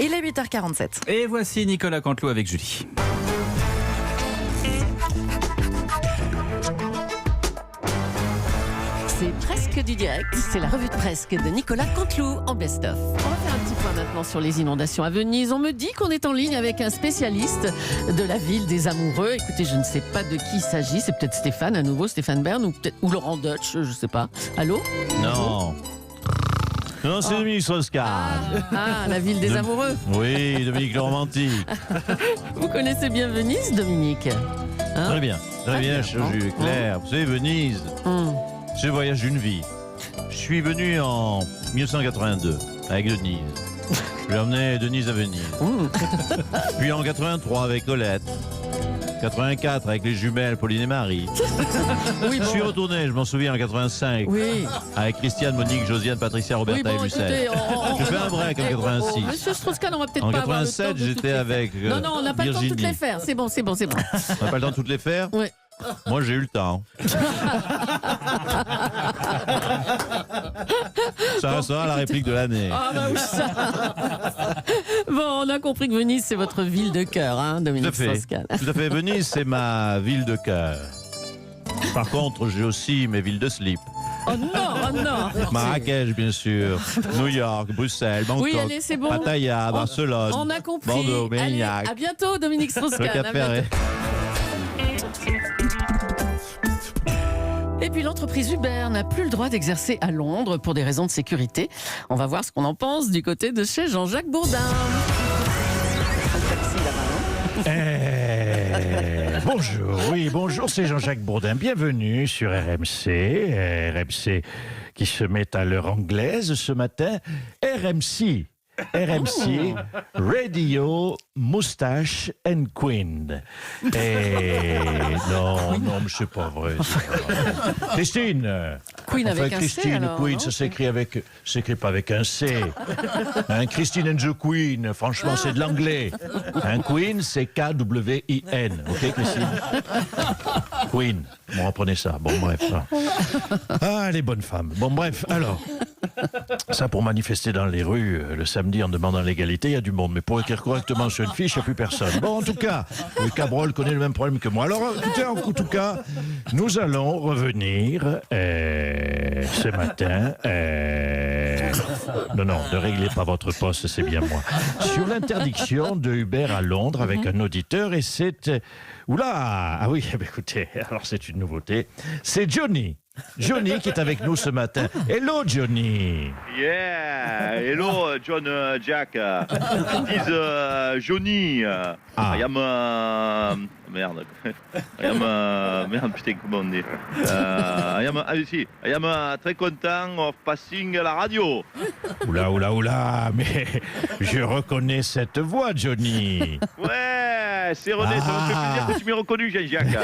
Il est 8h47. Et voici Nicolas Canteloup avec Julie. C'est presque du direct, c'est la revue de presse de Nicolas Canteloup en best-of. On va faire un petit point maintenant sur les inondations à Venise. On me dit qu'on est en ligne avec un spécialiste de la ville des amoureux. Écoutez, je ne sais pas de qui il s'agit, c'est peut-être Stéphane à nouveau, Stéphane Bern ou Laurent Deutsch, je ne sais pas. Allô ? Non. Non, c'est Dominique Strauss-Kahn. Ah, la ville des amoureux. Oui, Dominique le romantique. Vous connaissez bien Venise, Dominique ? Hein ? Très bien, bien. cher Jules, clair. Vous savez, Venise, c'est le voyage d'une vie. Je suis venu en 1982 avec Denise. J'ai emmené Denise à Venise. Puis en 83 avec Colette. 84 avec les jumelles Pauline et Marie. Oui, Je suis retourné, je m'en souviens, en 85 Oui. avec Christiane, Monique, Josiane, Patricia, Roberta Oui, bon, et Lucette. écoutez, J'ai fait un break en 86. Monsieur Strauss-Kahn, on va peut-être En pas avoir le temps 87, de toutes j'étais les faire. avec Non, on n'a pas le temps de toutes Virginie. les faire. C'est bon. On n'a pas le temps de toutes les faire. Oui. Moi, j'ai eu le temps. Ça restera la réplique de l'année. Ah bah oui, ça. Bon, on a compris que Venise, c'est votre ville de cœur, hein, Tout à Dominique fait. Strauss-Kahn. Tout à fait. Venise, c'est ma ville de cœur. Par contre, j'ai aussi mes villes de slip. Oh non. Marrakech, bien sûr. New York, Bruxelles, Bangkok, Oui, allez, c'est bon. Pattaya, Barcelone, On a compris. Bordeaux, Allez, Mérignac, à bientôt, Dominique le Strauss-Kahn. Cap À Ferret. bientôt. Et puis l'entreprise Uber n'a plus le droit d'exercer à Londres pour des raisons de sécurité. On va voir ce qu'on en pense du côté de chez Jean-Jacques Bourdin. Un taxi là-bas, hein ? Bonjour, c'est Jean-Jacques Bourdin. Bienvenue sur RMC. RMC qui se met à l'heure anglaise ce matin. RMC, Radio Moustache and Queen. Et non, mais c'est pas vrai. Christine. Queen avec un C, Christine, alors, Queen, non? ça s'écrit pas avec un C. Hein, Christine and the Queen, franchement, c'est de l'anglais. Un Queen, c'est K-W-I-N. Ok, Christine? Queen. Bon, reprenez ça. Bon, bref. Ah, les bonnes femmes. Bon, bref, alors. Ça, pour manifester dans les rues le samedi en demandant l'égalité, il y a du monde. Mais pour écrire correctement sur une fiche, il n'y a plus personne. Bon, en tout cas, le Cabrol connaît le même problème que moi. Alors, écoutez, en tout cas, nous allons revenir ce matin. Non, ne réglez pas votre poste, c'est bien moi. Sur l'interdiction de Uber à Londres avec un auditeur, et c'est... Oula! Ah oui, écoutez, alors c'est une nouveauté. C'est Johnny qui est avec nous ce matin. Hello, Johnny. Yeah, hello, John, Jack. This is Johnny. I am merde. Merde, putain, comment on dit? I am très content of passing la radio. Oula, mais je reconnais cette voix, Johnny. Ouais, c'est René, ça me fait plaisir que tu m'aies reconnu, Jean-Jacques.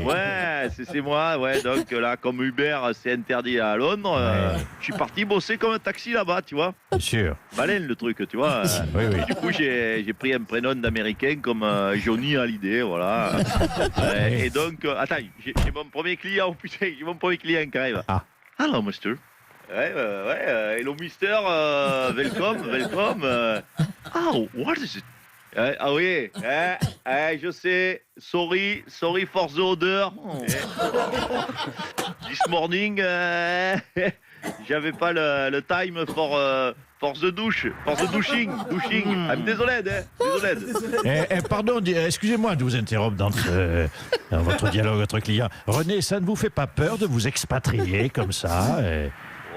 Ouais, c'est moi, ouais, donc là, comme Uber, c'est interdit à Londres, je suis parti bosser comme un taxi là-bas, tu vois. Bien sûr. Baleine le truc, tu vois. Oui. Du coup, j'ai pris un prénom d'américain comme Johnny Hallyday, voilà. Et donc, attends, j'ai mon premier client, putain, j'ai mon premier client qui arrive. Ah. Hello, mister. Hello, mister, welcome. Oh, what is it? Ah oui, je sais, sorry for the odor. This morning, j'avais pas le time for the douching. I'm désolé. Pardon, excusez-moi de vous interrompre dans votre dialogue, votre client. René, ça ne vous fait pas peur de vous expatrier comme ça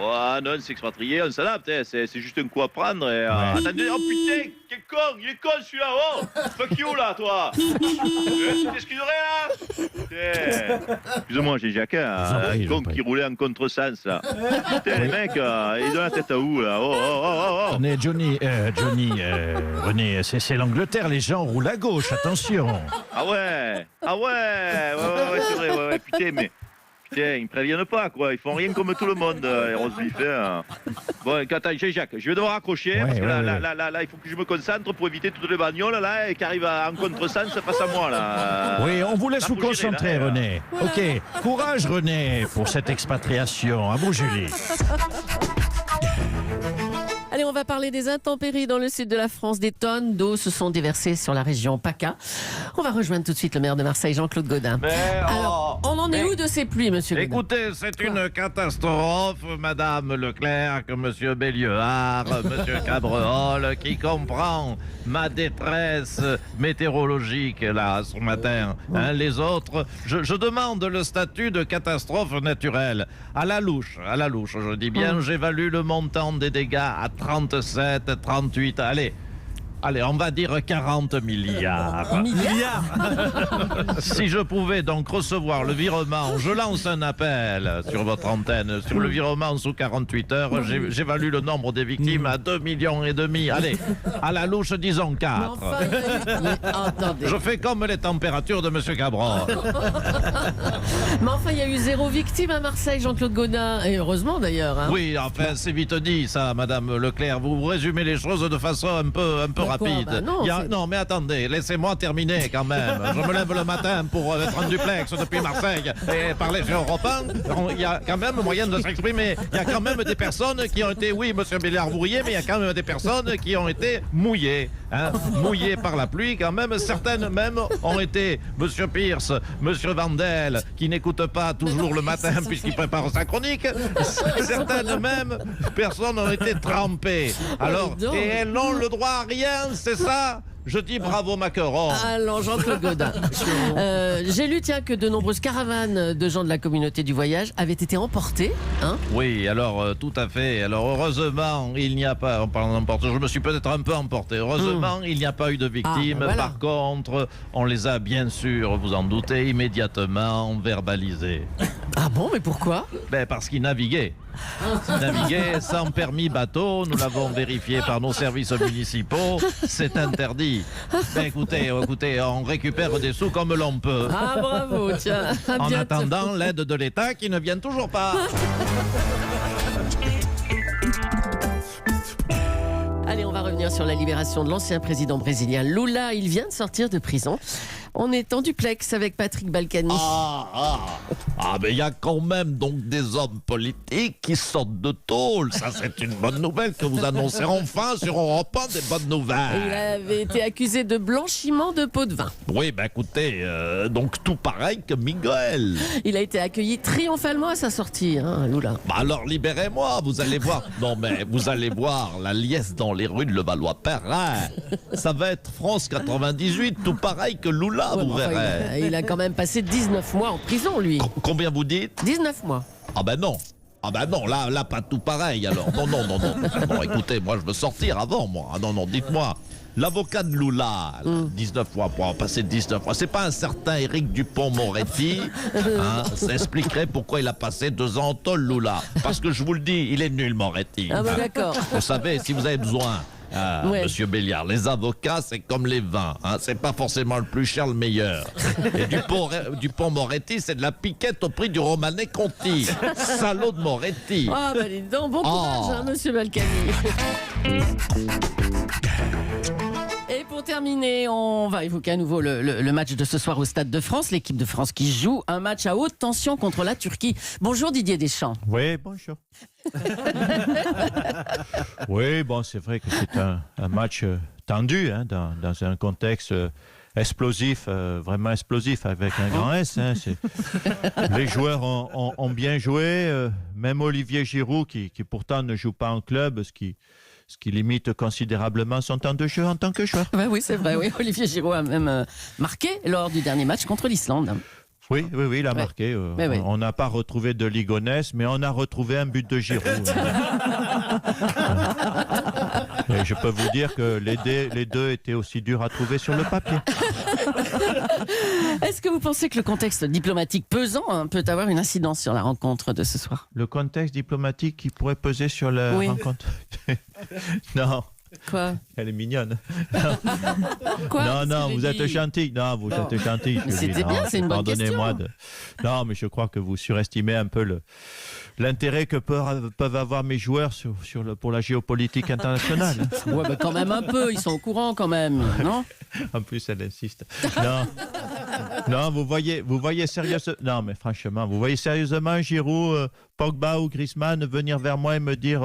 Ouais, non, s'expatrier, on s'adapte, c'est juste un coup à prendre. Attendez, oh putain, quel con, il est con celui-là, oh. Fuck you là, toi. Tu t'excuserais là? Excuse-moi, j'ai Jacques, un con qui roulait en contresens là. Putain, les mecs, ils ont la tête à où là? Oh. Johnny, René, c'est l'Angleterre, les gens roulent à gauche, attention. Ah ouais, c'est vrai, ouais, putain, mais... Tiens, ils me préviennent pas, quoi. Ils font rien comme tout le monde, les Rosebif. Hein. Bon, attends, Jacques, je vais devoir accrocher, parce que là, il faut que je me concentre pour éviter toutes les bagnoles, là, et qui arrivent en contresens face à moi, là. Oui, on vous laisse vous concentrer, là, René. Ok, courage, René, pour cette expatriation. À vous, Julie. Allez, on va va parler des intempéries dans le sud de la France. Des tonnes d'eau se sont déversées sur la région PACA. On va rejoindre tout de suite le maire de Marseille, Jean-Claude Gaudin. Alors, on en est où de ces pluies, monsieur Gaudin? Écoutez, c'est une catastrophe, Madame Leclerc, Monsieur Bélieuard, Monsieur Cabreol, qui comprend ma détresse météorologique, là, ce matin. Hein, les autres, je demande le statut de catastrophe naturelle. À la louche, je dis bien, j'évalue le montant des dégâts à 37, 38, Allez, on va dire 40 milliards. Milliards. Si je pouvais donc recevoir le virement, je lance un appel sur votre antenne, sur le virement sous 48 heures, j'évalue le nombre des victimes à 2,5 millions. Allez, à la louche, disons 4. Attendez. Je fais comme les températures de Monsieur Cabrol. Mais enfin, il y a eu 0 victime à Marseille, Jean-Claude Gaudin. Et heureusement d'ailleurs. Hein. Oui, enfin, c'est vite dit ça, Madame Leclerc. Vous résumez les choses de façon un peu rapide. Bah non, non, mais attendez, laissez-moi terminer quand même. Je me lève le matin pour être en duplex depuis Marseille et parler sur Europe 1. Il y a quand même moyen de s'exprimer. Il y a quand même des personnes qui ont été, oui, Monsieur Béliard, vous riez, mais il y a quand même des personnes qui ont été mouillées. Hein, mouillées par la pluie quand même. Certaines même ont été Monsieur Pierce, Monsieur Vandel, qui n'écoute pas toujours le matin puisqu'il prépare sa chronique. Certaines même personnes ont été trempées. Alors, et elles n'ont le droit à rien. C'est ça? Je dis bravo Macron. Alors Jean-Claude Gaudin, j'ai lu que de nombreuses caravanes de gens de la communauté du voyage avaient été emportées. Hein? Oui, alors tout à fait. Alors heureusement, il n'y a pas, en parlant d'emporter, je me suis peut-être un peu emporté. Heureusement, il n'y a pas eu de victimes. Voilà. Par contre, on les a bien sûr, vous en doutez, immédiatement verbalisés. Ah bon, mais pourquoi? Parce qu'ils naviguaient. Naviguer sans permis bateau, nous l'avons vérifié par nos services municipaux, c'est interdit. Écoutez, on récupère des sous comme l'on peut. Ah bravo, tiens. En attendant l'aide de l'État qui ne vient toujours pas. Allez, on va revenir sur la libération de l'ancien président brésilien Lula. Il vient de sortir de prison. On est en duplex avec Patrick Balkany. Mais il y a quand même donc des hommes politiques qui sortent de tôle. Ça, c'est une bonne nouvelle que vous annoncez enfin sur Europe 1, des bonnes Il nouvelles. avait été accusé de blanchiment de pots de vin. Oui, écoutez, donc tout pareil que Miguel. Il a été accueilli triomphalement à sa sortie, hein, Lula. Alors libérez-moi, vous allez voir. Non mais vous allez voir la liesse dans les rues de Levallois-Perrin. Ça va être France 98, tout pareil que Lula, vous verrez. Il a quand même passé 19 mois en prison, lui. Combien vous dites? 19 mois. Non, là pas tout pareil alors. Non, écoutez, moi je veux sortir avant moi. Non, dites-moi. L'avocat de Lula, 19 mois pour en passer 19 mois, c'est pas un certain Éric Dupond-Moretti, hein, ça expliquerait pourquoi il a passé 2 ans en tôle, Lula. Parce que je vous le dis, il est nul, Moretti. Ah d'accord. Vous savez, si vous avez besoin, Monsieur Béliard, les avocats, c'est comme les vins, hein, c'est pas forcément le plus cher, le meilleur. Et Dupond-Moretti, c'est de la piquette au prix du Romanée Conti. Salaud de Moretti. Ah dis donc, bon courage, Monsieur Balkany. Et pour terminer, on va évoquer à nouveau le match de ce soir au Stade de France. L'équipe de France qui joue un match à haute tension contre la Turquie. Bonjour Didier Deschamps. Oui, bonjour. Oui, c'est vrai que c'est un match tendu, hein, dans un contexte explosif, vraiment explosif, avec un grand S. Hein, les joueurs ont bien joué, même Olivier Giroud, qui pourtant ne joue pas en club, ce qui limite considérablement son temps de jeu en tant que joueur. Oui, c'est vrai. Oui. Olivier Giroud a même marqué lors du dernier match contre l'Islande. Oui, il a marqué. On n'a pas retrouvé de Ligonès, mais on a retrouvé un but de Giroud. Et je peux vous dire que les deux étaient aussi durs à trouver sur le papier. Est-ce que vous pensez que le contexte diplomatique pesant peut avoir une incidence sur la rencontre de ce soir? Le contexte diplomatique qui pourrait peser sur la rencontre? Non. Quoi? Elle est mignonne. Quoi? Non, vous êtes gentil. Non, vous êtes gentil. C'était bien, c'est une bonne question. Non, mais je crois que vous surestimez un peu l'intérêt que peuvent avoir mes joueurs pour la géopolitique internationale. Ouais, quand même un peu, ils sont au courant quand même, non? En plus, elle insiste. Non, vous voyez sérieusement. Non, mais franchement, vous voyez sérieusement Giroud, Pogba ou Griezmann venir vers moi et me dire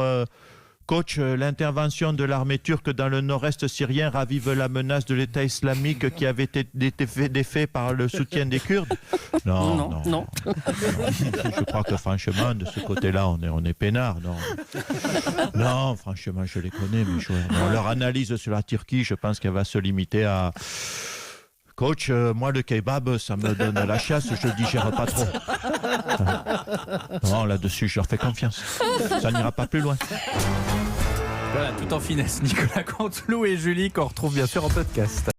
Coach, l'intervention de l'armée turque dans le nord-est syrien ravive la menace de l'État islamique qui avait été défait par le soutien des Kurdes. Non. Je crois que franchement, de ce côté-là, on est peinard. Non, franchement, je les connais, mes joueurs. Non, leur analyse sur la Turquie, je pense qu'elle va se limiter à... Coach, moi le kebab, ça me donne la chasse, je le digère pas trop. Non, là-dessus, je leur fais confiance. Ça n'ira pas plus loin. Voilà, tout en finesse, Nicolas Canteloup et Julie, qu'on retrouve bien sûr en podcast.